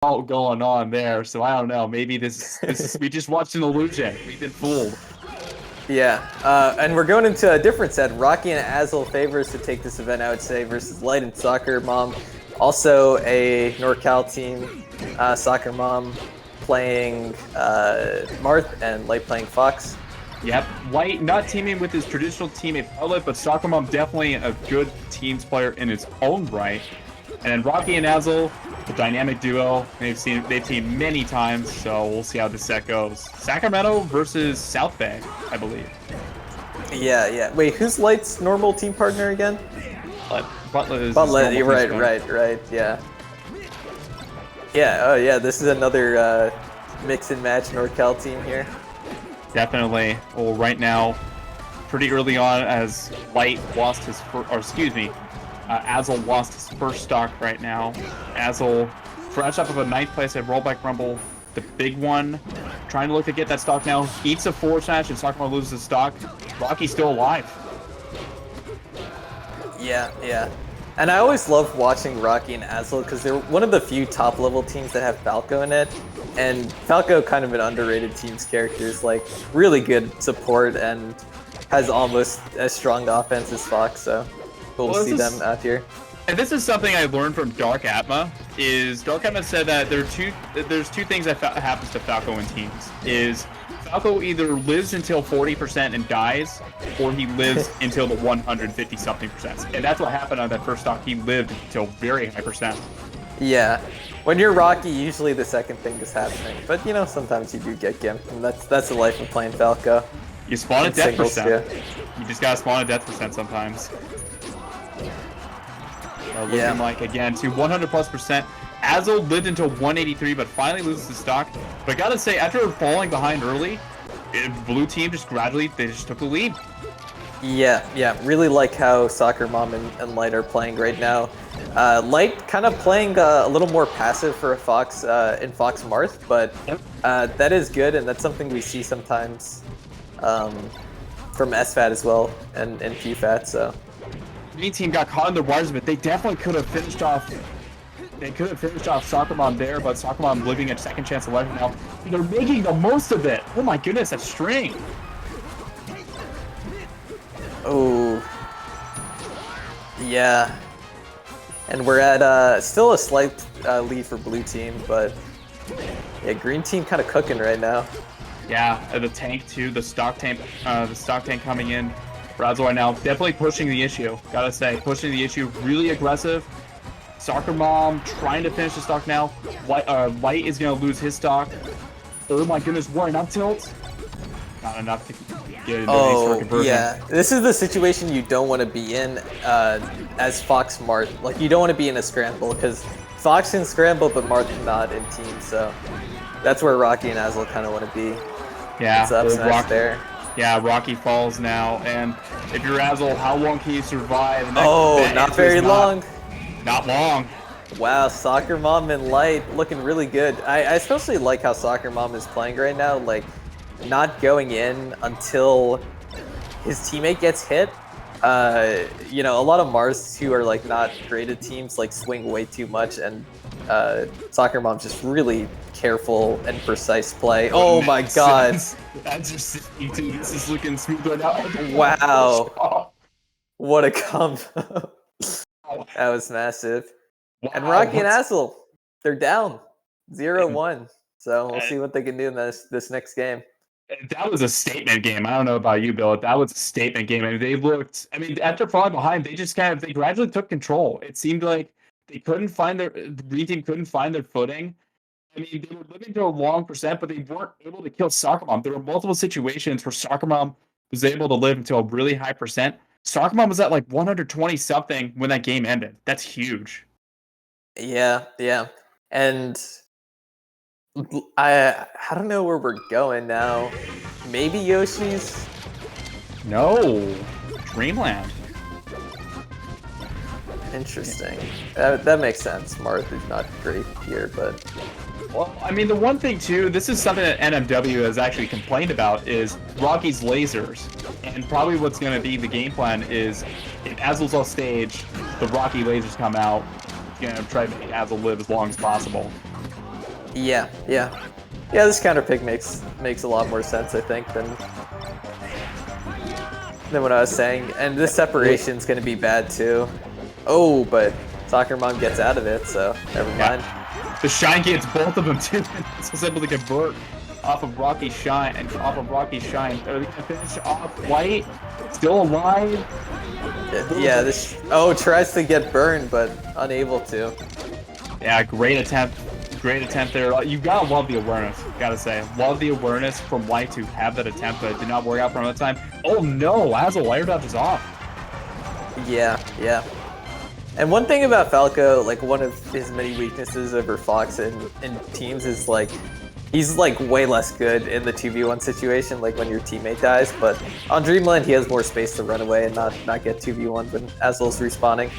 all going on there. So I don't know. Maybe this is we just watched an illusion. We've been fooled. Yeah, and we're going into a different set. Rocky and Azel favors to take this event, I would say, versus Light and Soccermom. Also a NorCal team, Soccermom playing Marth and Light playing Fox. Yep, Light not teaming with his traditional teammate Outlet, but Soccermom definitely a good teams player in its own right. And then Rocky and Azel, the dynamic duo. They've teamed many times, so we'll see how this set goes. Sacramento versus South Bay, I believe. Yeah. Wait, who's Light's normal team partner again? Butler is. Butler, you're right. Yeah. Yeah. Oh yeah, this is another mix and match NorCal team here. Definitely. Well, right now, pretty early on, as Light lost his first, or excuse me, Azel lost his first stock right now. Azel, fresh up of a ninth place at Rollback Rumble, the big one, trying to look to get that stock now. Eats a forward smash and Soccermom loses the stock. Rocky's still alive. Yeah. And I always love watching Rocky and Azel because they're one of the few top-level teams that have Falco in it. And Falco, kind of an underrated team's character, is like really good support and has almost as strong offense as Fox. So cool to see them out here. And this is something I learned from Dark Atma. Is Dark Atma said that there's two things that happens to Falco in teams. Is Falco either lives until 40% and dies, or he lives until the 150-something%. And that's what happened on that first stock. He lived until very high percent. Yeah. When you're Rocky, usually the second thing is happening. But, you know, sometimes you do get gimped, and that's the life of playing Falco. You spawn at death percent. Yeah. You just gotta spawn at death percent sometimes. Looking like, again, to 100+%. Azel lived until 183, but finally loses the stock. But I gotta say, after falling behind early, blue team just gradually, they just took the lead. Yeah. Really like how Soccermom and Light are playing right now. Light kind of playing a little more passive for a Fox in Fox Marth, but that is good, and that's something we see sometimes from SFAT as well and QFAT. So Green team got caught in the wires, but they definitely could have finished off. They could have finished off Soccermom there, but Soccermom living at second chance 11 now. They're making the most of it. Oh my goodness, that string. Oh. Yeah. And we're at still a slight lead for blue team, but yeah, green team kind of cooking right now. Yeah, the tank too, the stock tank coming in. Azel right now definitely pushing the issue. Gotta say, pushing the issue, really aggressive. Soccermom trying to finish the stock now. Light is gonna lose his stock. Oh my goodness, what an up tilt! Not enough to get into any sort of conversion. Yeah, this is the situation you don't want to be in as Fox Marth. Like, you don't want to be in a scramble because Fox can scramble, but Marth cannot in teams. So that's where Rocky and Azel kind of want to be. Yeah, it's up smash there. Yeah, Rocky falls now, and if you're Azel, how long can you survive? Not very long. Not long. Wow, Soccermom and Light looking really good. I especially like how Soccermom is playing right now, like not going in until his teammate gets hit. You know, a lot of Mars who are like not graded teams like swing way too much, and Soccermom's just really careful and precise play. Oh my god. That's just this is looking smooth right now. Wow. What a combo. That was massive. Wow, and Rocky and Azel, they're down 0-1. So we'll see what they can do in this next game. That was a statement game. I don't know about you, Bill. That was a statement game. I mean, after falling behind, they gradually took control. It seemed like the green team couldn't find their footing. I mean, they were living to a long percent, but they weren't able to kill Soccermom. There were multiple situations where Soccermom was able to live until a really high percent. Soccermom was at like 120 something when that game ended. That's huge. Yeah. And I don't know where we're going now. Maybe Yoshi's? No. Dreamland. Interesting. That makes sense. Marth is not great here, but... Well, I mean, the one thing, too, this is something that NMW has actually complained about, is Rocky's lasers. And probably what's going to be the game plan is, if Azel's off stage, the Rocky lasers come out, going to try to make Azel live as long as possible. Yeah, yeah. Yeah, this counter pick makes a lot more sense, I think, than what I was saying. And this separation's gonna be bad too. Oh, but Soccermom gets out of it, so never mind. The shine gets both of them too. It's able to convert off of Rocky's shine and off of Rocky's shine. Are they gonna finish off White? Still alive? Yeah, this tries to get burned, but unable to. Yeah, great attempt. Great attempt there. You gotta love the awareness, gotta say. Love the awareness from White to have that attempt, but it did not work out for another time. Oh no, Azel air dodge is off. Yeah, yeah. And one thing about Falco, like one of his many weaknesses over Fox in teams is like, he's like way less good in the 2v1 situation, like when your teammate dies, but on Dreamland he has more space to run away and not get 2v1 when Azel's respawning.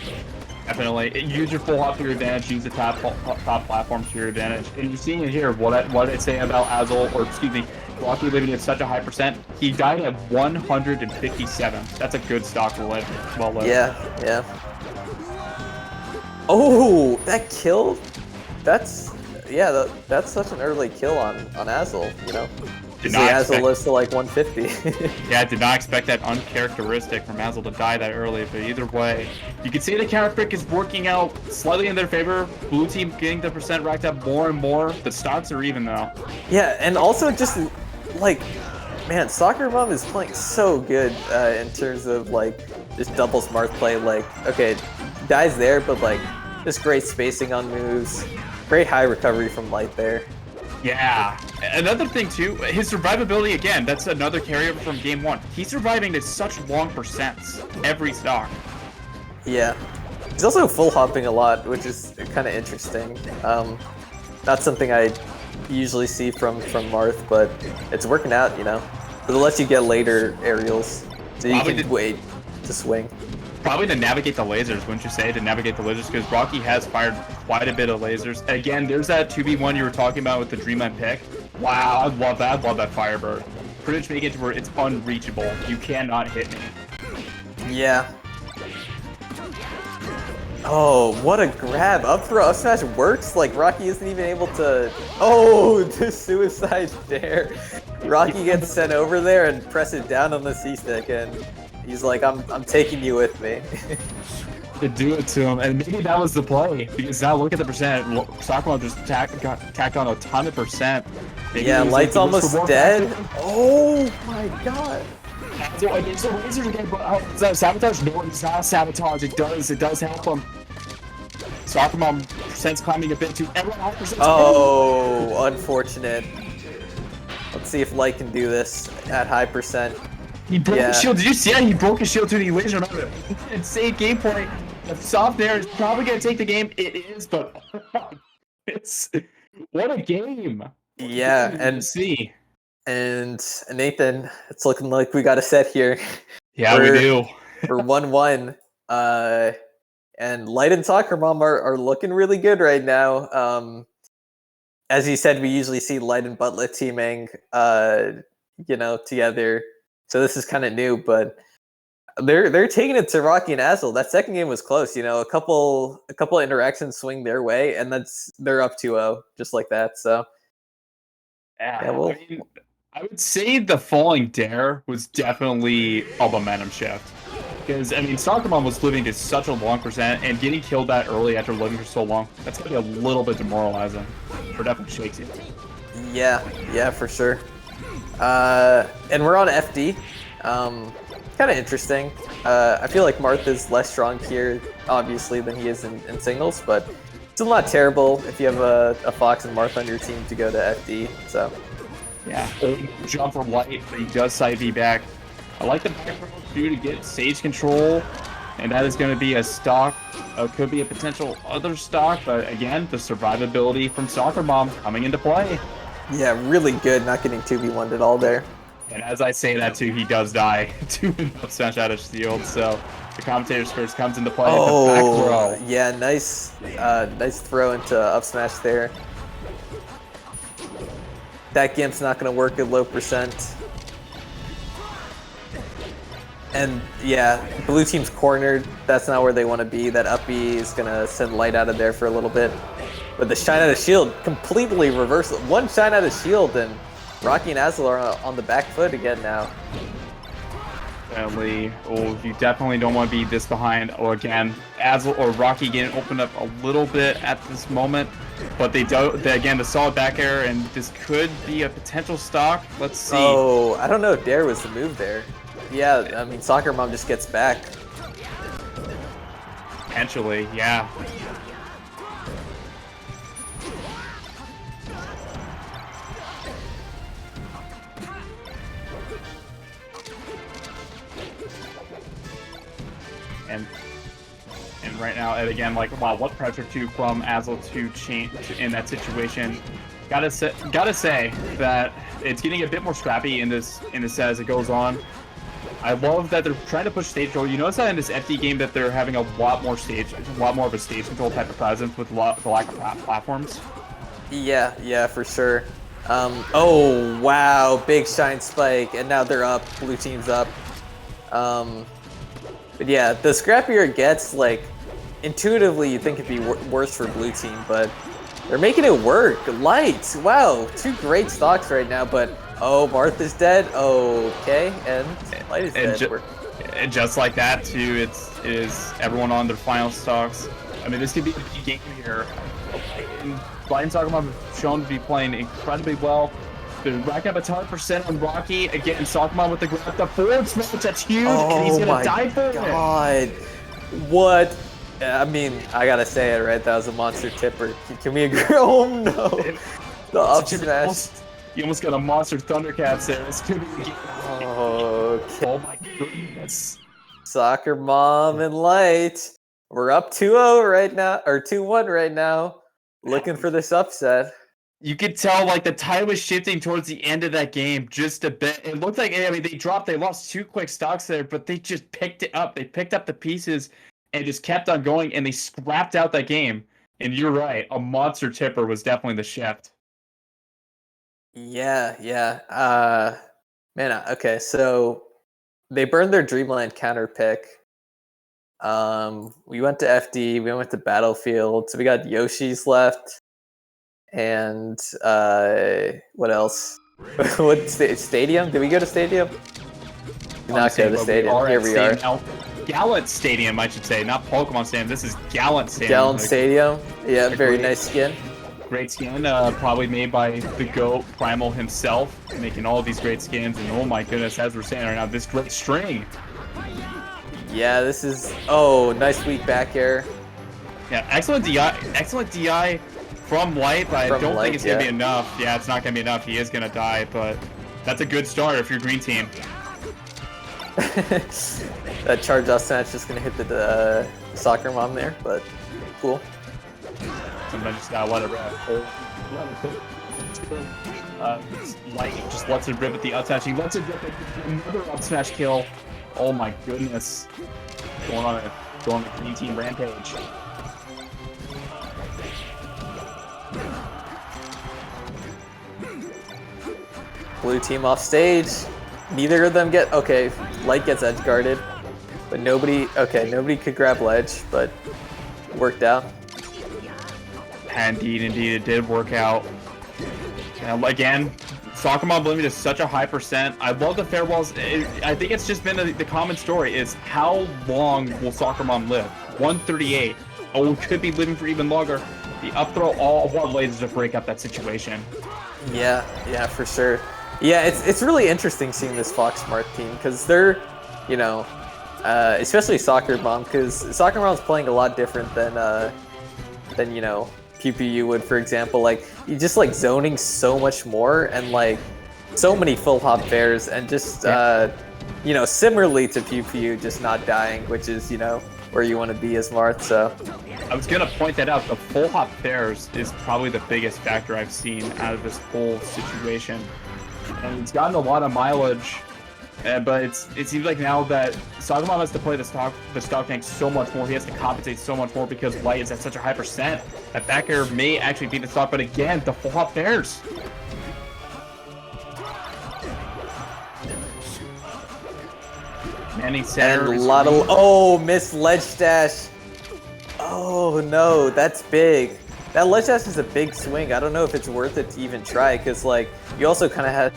Definitely. Use your full hop to your advantage, use the top platform to your advantage. And you're seeing it here, what I say about Azel, or excuse me, Rocky living at such a high percent. He died at 157. That's a good stock to live. Well lived. Yeah, yeah. Oh, that kill? That's such an early kill on Azel, you know? Azel lives to like 150. Yeah, I did not expect that uncharacteristic from Azel to die that early, but either way, you can see the counter pick is working out slightly in their favor. Blue team getting the percent racked up more and more. The stocks are even though. Yeah, and also just like, man, Soccermom is playing so good in terms of like just double smart play. Like, okay, dies there, but like just great spacing on moves, great high recovery from Light there. Yeah, another thing too, his survivability again, that's another carryover from game one. He's surviving to such long percents every stock. Yeah, he's also full hopping a lot, which is kind of interesting. Not something I usually see from Marth, but it's working out, you know. It lets you get later aerials, so you can wait to swing. Probably to navigate the lasers, wouldn't you say? To navigate the lasers, because Rocky has fired quite a bit of lasers. Again, there's that 2v1 you were talking about with the Dreamland pick. Wow, I love that. I love that Firebird. Pretty much make it to where it's unreachable. You cannot hit me. Yeah. Oh, what a grab. Up throw, up smash works? Like, Rocky isn't even able to... Oh, the suicide dare. Rocky gets sent over there and presses down on the C-stick, and he's like, I'm taking you with me. To do it to him, and maybe that was the play, because now look at the percent. Soccermom just tacked on a ton of percent. Maybe yeah, Light's like almost dead. Oh my god. So lasers again, but sabotage? No, it's not sabotage. It does help him. Soccermom percent's climbing a bit too. Everyone else percent's oh, unfortunate. Let's see if Light can do this at high percent. He broke his shield. Did you see that? He broke his shield to the laser. Insane game point. The soft air is probably going to take the game. It is, but it's what a game. Yeah, and see. And Nathan, it's looking like we got a set here. Yeah, we do. We're 1-1. And Light and Soccermom are looking really good right now. As you said, we usually see Light and Butlet teaming, you know, together. So this is kind of new, but they're taking it to Rocky and Azel. That second game was close, you know, a couple interactions swing their way, and they're up 2-0 just like that. So yeah, well, I would say the falling dare was definitely a momentum shift. Because, I mean, Soccermom was living to such a long percent, and getting killed that early after living for so long, that's going to be a little bit demoralizing. Or definitely shakes you. Yeah, for sure. And we're on FD. Kind of interesting. I feel like Marth is less strong here, obviously, than he is in singles, but still not terrible if you have a Fox and Marth on your team to go to FD. So, yeah, jump from Light, but he does side B back. I like the back row to get stage control, and that is going to be a stock. Could be a potential other stock, but again, the survivability from Soccermom coming into play. Yeah, really good, not getting 2v1'd at all there. And as I say that too, he does die to an up smash out of shield, so the commentator's curse comes into play. Oh, the back throw. Yeah, nice throw into up smash there. That gimp's not going to work at low percent. And yeah, blue team's cornered. That's not where they want to be. That up B is going to send Light out of there for a little bit. But the shine out of shield completely reversed. One shine out of shield and Rocky and Azel are on the back foot again now. Definitely. Oh, you definitely don't want to be this behind. Oh, again, Azel or Rocky getting opened up a little bit at this moment. But again, the solid back air, and this could be a potential stock. Let's see. Oh, I don't know if Dare was the move there. Yeah, I mean, Soccer Mom just gets back. Potentially, yeah. And right now, and again, like, wow, what pressure too from Azel to change in that situation. Gotta say that it's getting a bit more scrappy in this set as it goes on. I love that they're trying to push stage control. You notice that in this FD game that they're having a lot more of a stage control type of presence with the lack of platforms. Yeah, for sure. Oh wow, big shine spike, and now they're up. Blue team's up. But yeah, the scrappier it gets, like, intuitively you think it'd be worse for blue team, but they're making it work. Light, wow, two great stocks right now, but oh, Martha's dead. Okay, and Light is dead. And just like that too, it is everyone on their final stocks. I mean, this could be a big game here. Light and Soccermom have shown to be playing incredibly well. They're racking up a ton % on Rocky. Again, Soccermom with the forward smash. That's huge. Oh, and he's gonna die for God. What? I mean, I gotta say it, right? That was a monster tipper. Can we agree? Oh no! The up smash. You almost got a monster Thundercats there. This could be. Okay. Oh my goodness. Soccermom and Light. We're up 2-0 right now, or 2-1 right now. Looking for this upset. You could tell, like, the tide was shifting towards the end of that game just a bit. It looked like, I mean, they lost 2 quick stocks there, but they just picked it up. They picked up the pieces and just kept on going, and they scrapped out that game. And you're right, a monster tipper was definitely the shift. Yeah. Man, okay, so they burned their Dreamland counter pick. We went to FD, we went to Battlefield, so we got Yoshi's left. And what else? What stadium? Did we go to stadium? Did not go to stadium. Here we are. Galint Stadium, I should say, not Pokemon Stadium. This is Galint Stadium. Galint Stadium. Yeah, very nice skin. Great skin, probably made by the GOAT Primal himself, making all of these great skins. And oh my goodness, as we're saying right now, this great string. Yeah, this is nice weak back air. Yeah, excellent DI from Light, but I don't think it's going to be enough. Yeah, it's not going to be enough. He is going to die, but that's a good start if you're green team. That charge off snatch just going to hit the Soccermom there, but cool. Sometimes you just got to let it rip. Light just lets it rip at the up smash. He lets it rip at another up smash kill. Oh my goodness. Going on a green team rampage. Blue team off stage. Neither of them get... Okay, Light gets edge guarded. But nobody could grab ledge, but worked out. Indeed, it did work out. And again, Soccermom blooming to such a high %. I love the farewells. I think it's just been the common story is how long will Soccermom live? 138. Oh, could be living for even longer. The up throw all one lasers to break up that situation. Yeah, for sure. Yeah, it's really interesting seeing this Fox Smart team because they're, especially Soccermom, because Soccermom's playing a lot different than PPU would, for example. Like, you just like zoning so much more and like so many full hop fairs and just similarly to PPU, just not dying, which is where you want to be as Marth. So I was gonna point that out. The full hop fairs is probably the biggest factor I've seen out of this whole situation. And it's gotten a lot of mileage, but it seems like now that Soccermom has to play the stock tank so much more, he has to compensate so much more because Light is at such a high %. That back air may actually beat the stock, but again, the full hop fairs. Manning center. And a lot of... Oh, missed ledge dash. Oh no, that's big. That ledge dash is a big swing. I don't know if it's worth it to even try, because like you also kind of had.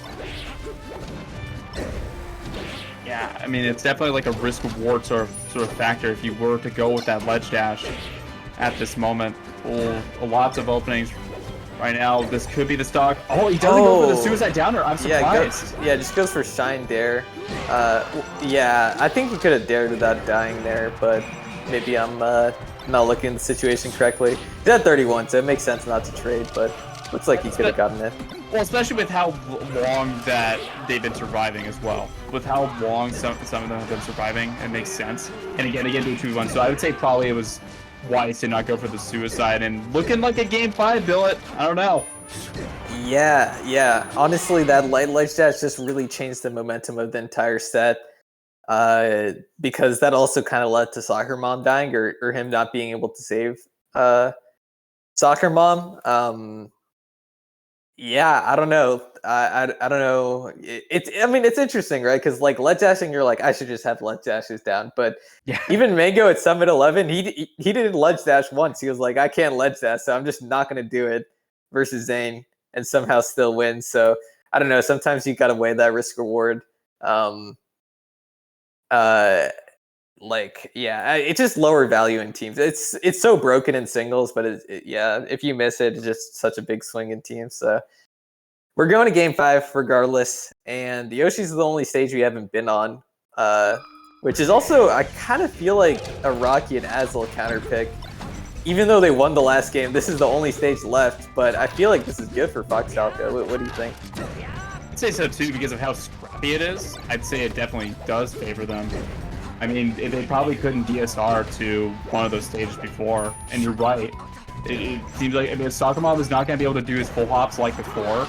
Yeah, I mean it's definitely like a risk reward sort of factor if you were to go with that ledge dash at this moment. Lots of openings right now. This could be the stock. Oh, he doesn't go for the suicide downer. I'm surprised. Yeah, just goes for shine dare. Yeah, I think he could have dared without dying there, but maybe I'm not looking at the situation correctly. He's at 31, so it makes sense not to trade, but looks like he could have gotten it. Well, especially with how long that they've been surviving as well. With how long some of them have been surviving, it makes sense. And again, to 2-1. So I would say probably it was wise to not go for the suicide. And looking like a game 5, Billet. I don't know. Yeah. Honestly, that light ledge dash just really changed the momentum of the entire set. Because that also kind of led to Soccermom dying or him not being able to save Soccermom. Yeah, I don't know. I don't know. I mean, it's interesting, right? Because like ledge dashing, you're like, I should just have ledge dashes down. But yeah, even Mango at Summit 11, he didn't ledge dash once. He was like, I can't ledge dash, so I'm just not gonna do it versus Zane and somehow still win. So I don't know. Sometimes you gotta weigh that risk reward. It's just lower value in teams. It's so broken in singles, but if you miss it, it's just such a big swing in teams. So we're going to game 5 regardless, and the Yoshi's is the only stage we haven't been on, which is also, I kind of feel like a Rocky and Azel counter pick. Even though they won the last game, this is the only stage left, but I feel like this is good for Fox Falco. What do you think? I'd say so too because of how scrappy it is. I'd say it definitely does favor them. I mean, they probably couldn't DSR to one of those stages before, and you're right. It seems like Soccermom is not going to be able to do his full hops like before,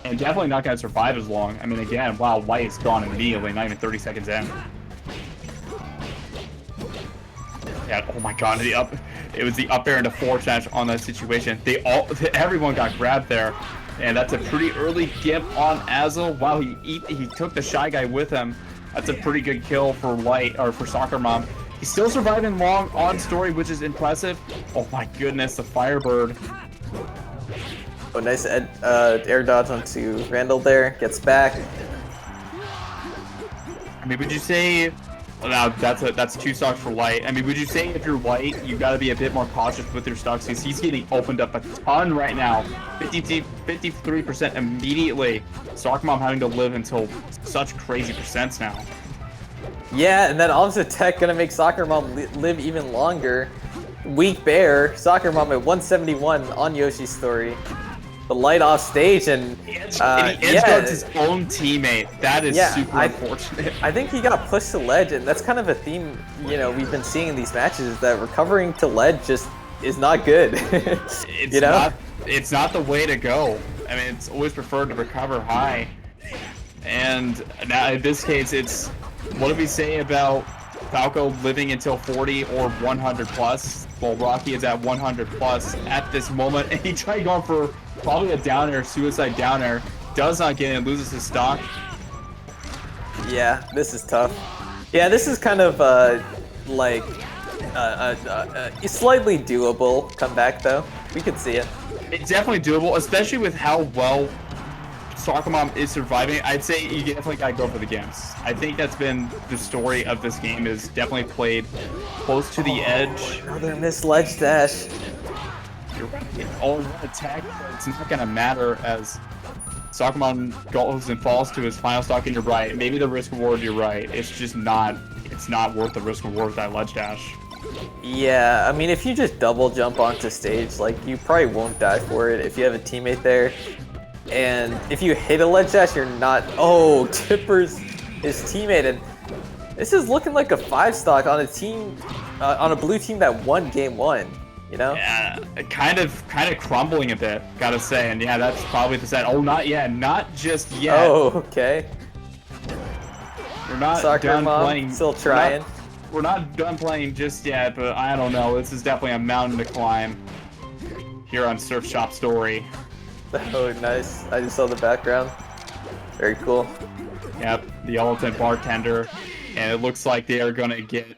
and definitely not going to survive as long. I mean, again, wow, White is gone immediately, not even 30 seconds in. Yeah, oh my god, it was the up air into forward smash on that situation. Everyone got grabbed there, and that's a pretty early gimp on Azel. Wow, he took the Shy Guy with him. That's a pretty good kill for Soccermom. He's still surviving long on story, which is impressive. Oh my goodness, the Firebird. Oh, nice air dodge onto Randall there. Gets back. I mean, would you say... Now, that's 2 stocks for Light. I mean, would you say if you're Light, you got to be a bit more cautious with your stocks because he's getting opened up a ton right now. 53% immediately. Soccermom having to live until such crazy percents now. Yeah, and then Alm's attack gonna make Soccermom live even longer. Weak Bear, Soccermom at 171 on Yoshi's story. The light off stage and he edge his own teammate. That is super unfortunate. I think he got pushed to ledge, and that's kind of a theme we've been seeing in these matches is that recovering to ledge just is not good. It's not the way to go. I mean, it's always preferred to recover high. And now in this case, it's what do we say about Falco living until 40 or 100 plus? Well, Rocky is at 100 plus at this moment, and he tried going for probably a down air, suicide down air. Does not get it, loses his stock. Yeah, this is tough. Yeah, this is kind of slightly doable comeback though. We could see it. It's definitely doable, especially with how well Soccermom is surviving. I'd say you definitely gotta go for the games. I think that's been the story of this game is definitely played close to the edge. Another missed ledge dash. You're right. All one attack, but it's not gonna matter as Soccermom goes and falls to his final stock, and you're right. Maybe the risk reward, you're right. It's just not. It's not worth the risk reward with that ledge dash. Yeah, I mean, if you just double jump onto stage, like you probably won't die for it if you have a teammate there. And if you hit a ledge dash, you're not. Oh, Tipper's his teammate, and this is looking like a 5 stock on a team, on a blue team that won game 1. You know? Yeah, kind of crumbling a bit, gotta say. And yeah, that's probably the set. Oh, not yet, not just yet. Oh, okay. We're not done playing. Still trying. We're not done playing just yet, but I don't know. This is definitely a mountain to climb here on Surf Shop Story. Oh, nice. I just saw the background. Very cool. Yep, the ultimate bartender. And it looks like they are going to get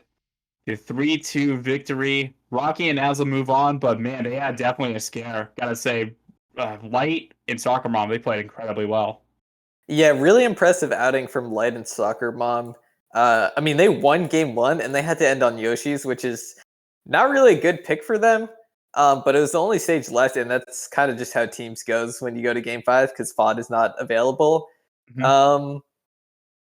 the 3-2 victory. Rocky and Azel move on, but man, they had definitely a scare. Gotta say, Light and Soccermom, they played incredibly well. Yeah, really impressive outing from Light and Soccermom. I mean, they won game 1 and they had to end on Yoshi's, which is not really a good pick for them. But it was the only stage left, and that's kind of just how teams goes when you go to game 5 because FOD is not available. Mhm.